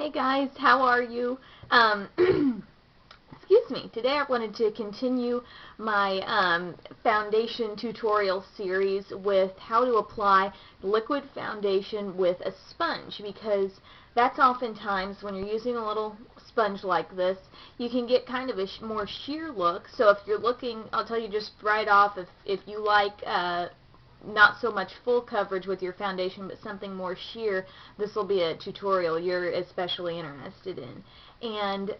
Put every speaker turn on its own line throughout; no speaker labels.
Hey guys, how are you? Excuse me. Today I wanted to continue my foundation tutorial series with how to apply liquid foundation with a sponge, because that's oftentimes when you're using a little sponge like this, you can get kind of a more sheer look. So if you're looking, I'll tell you just right off, if you like not so much full coverage with your foundation but something more sheer, this will be a tutorial you're especially interested in. And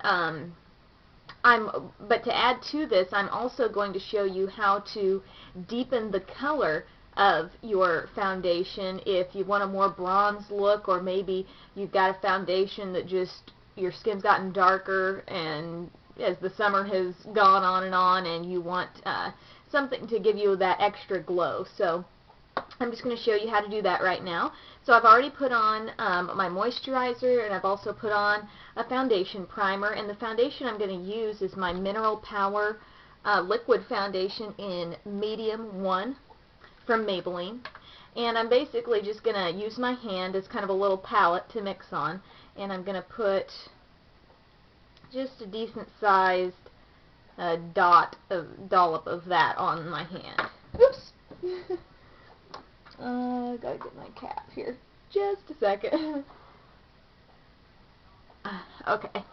but to add to this, I'm also going to show you how to deepen the color of your foundation if you want a more bronze look, or maybe you've got a foundation that just your skin's gotten darker and as the summer has gone on and you want something to give you that extra glow. So I'm just going to show you how to do that right now. So I've already put on my moisturizer, and I've also put on a foundation primer, and the foundation I'm going to use is my Mineral Power liquid foundation in medium 1 from Maybelline. And I'm basically just going to use my hand as kind of a little palette to mix on, and I'm going to put just a decent sized dollop of that on my hand. Oops! Gotta get my cap here. Just a second. Okay.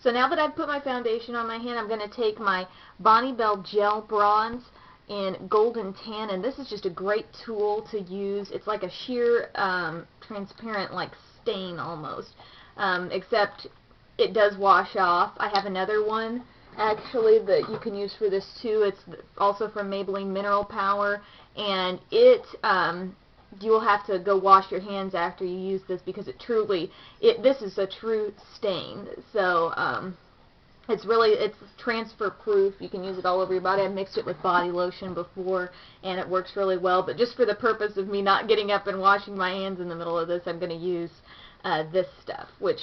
So now that I've put my foundation on my hand, I'm going to take my Bonne Bell Gel Bronze in Golden Tan, and this is just a great tool to use. It's like a sheer, transparent, like stain almost, except it does wash off. I have another one actually that you can use for this too. It's also from Maybelline Mineral Power, and it you will have to go wash your hands after you use this, because this is a true stain. So it's transfer proof. You can use it all over your body. I've mixed it with body lotion before and it works really well, but just for the purpose of me not getting up and washing my hands in the middle of this, I'm going to use this stuff, which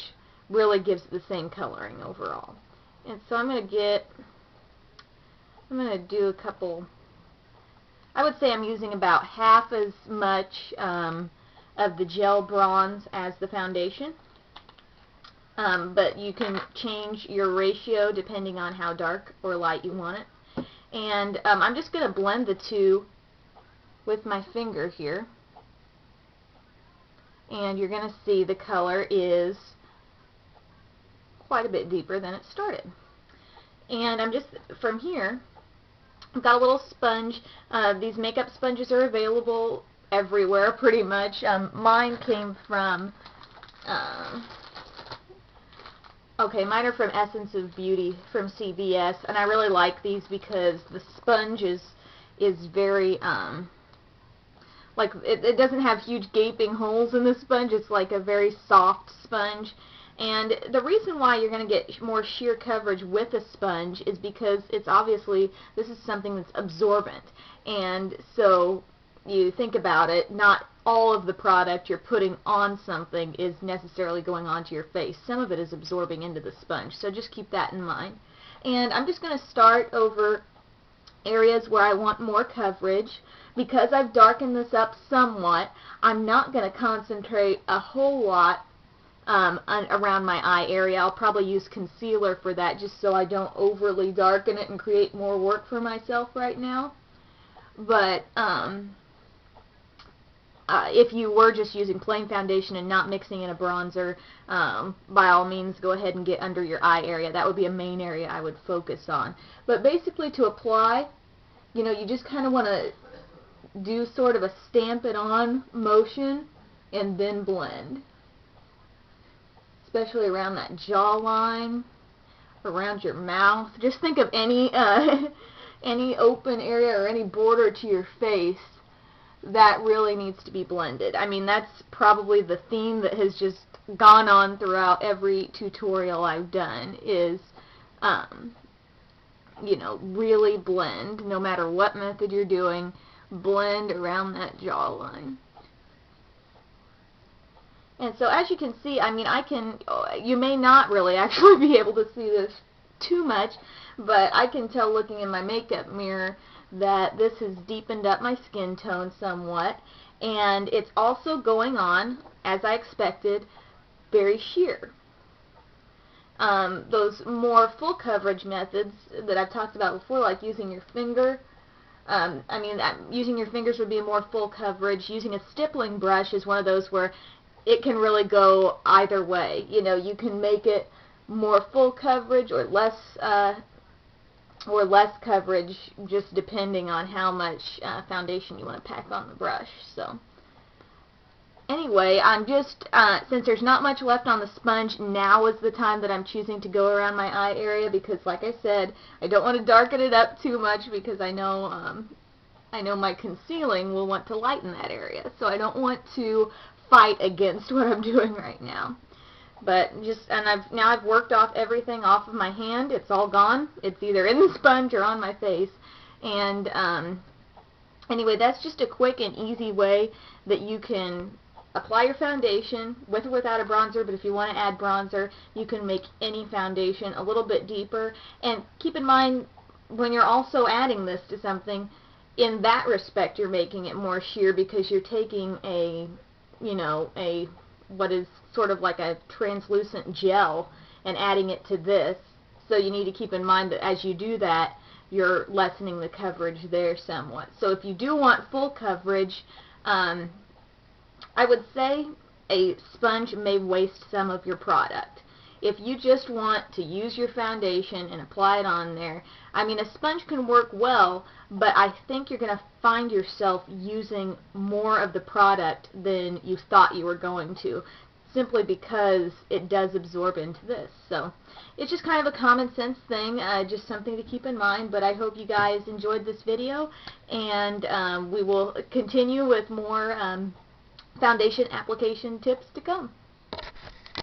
really gives the same coloring overall. And so I'm going to do a couple. I would say I'm using about half as much of the gel bronze as the foundation, but you can change your ratio depending on how dark or light you want it. And I'm just going to blend the two with my finger here, and you're going to see the color is quite a bit deeper than it started. And I'm just, from here, I've got a little sponge. These makeup sponges are available everywhere pretty much. Mine came from, mine are from Essence of Beauty from CVS, and I really like these because the sponge is very, like, it doesn't have huge gaping holes in the sponge. It's like a very soft sponge. And the reason why you're going to get more sheer coverage with a sponge is because it's obviously, this is something that's absorbent. And so you think about it, not all of the product you're putting on something is necessarily going onto your face. Some of it is absorbing into the sponge. So just keep that in mind. And I'm just going to start over areas where I want more coverage. Because I've darkened this up somewhat, I'm not going to concentrate a whole lot around my eye area. I'll probably use concealer for that, just so I don't overly darken it and create more work for myself right now. But if you were just using plain foundation and not mixing in a bronzer, by all means go ahead and get under your eye area. That would be a main area I would focus on. But basically, to apply, you just kind of want to do sort of a stamp it on motion and then blend. Especially around that jawline, around your mouth. Just think of any any open area or any border to your face that really needs to be blended. I mean, that's probably the theme that has just gone on throughout every tutorial I've done is, really blend. No matter what method you're doing, blend around that jawline. And so as you can see, I mean, you may not really actually be able to see this too much, but I can tell looking in my makeup mirror that this has deepened up my skin tone somewhat, and it's also going on, as I expected, very sheer. those more full coverage methods that I've talked about before, like using your finger. Using your fingers would be more full coverage. Using a stippling brush is one of those where it can really go either way. You know, you can make it more full coverage or less coverage, just depending on how much foundation you want to pack on the brush. So anyway, I'm just, since there's not much left on the sponge, now is the time that I'm choosing to go around my eye area, because like I said, I don't want to darken it up too much, because I know my concealing will want to lighten that area. So I don't want to fight against what I'm doing right now. But I've worked off everything off of my hand. It's all gone. It's either in the sponge or on my face. And anyway, that's just a quick and easy way that you can apply your foundation with or without a bronzer. But if you want to add bronzer, you can make any foundation a little bit deeper. And keep in mind, when you're also adding this to something, in that respect, you're making it more sheer, because you're taking what is sort of like a translucent gel and adding it to this. So you need to keep in mind that as you do that, you're lessening the coverage there somewhat. So if you do want full coverage, I would say a sponge may waste some of your product. If you just want to use your foundation and apply it on there, I mean, a sponge can work well, but I think you're going to find yourself using more of the product than you thought you were going to, simply because it does absorb into this. So it's just kind of a common sense thing, just something to keep in mind. But I hope you guys enjoyed this video, and we will continue with more foundation application tips to come.